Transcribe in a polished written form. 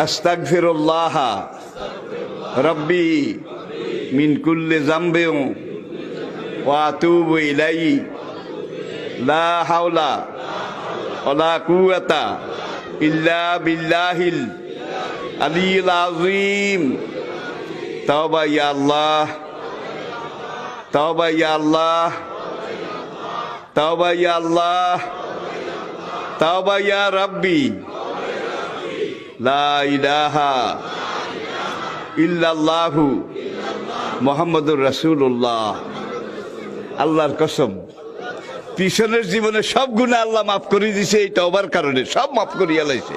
আস্তাগফিরুল্লাহ রব্বি মিন কুল্লি যামবিন ওয়া আতুবু ইলাইহি লা হাওলা ওয়ালা কুওয়াতা ইল্লা বিল্লাহিল আলিয়্যিল আযীম। তাওবা ইয়া আল্লাহ, তাওবা ইয়া আল্লাহ, তাওবা ইয়া আল্লাহ, তাওবা ইয়া রাব্বি, লা ইলাহা ইল্লাল্লাহু মুহাম্মাদুর রাসূলুল্লাহ। আল্লাহর কসম, পিছনের জীবনে সব গুনাহ আল্লাহ মাফ করে দিয়েছে এই তওবার কারণে, সব মাফ করিয়া লাইছে।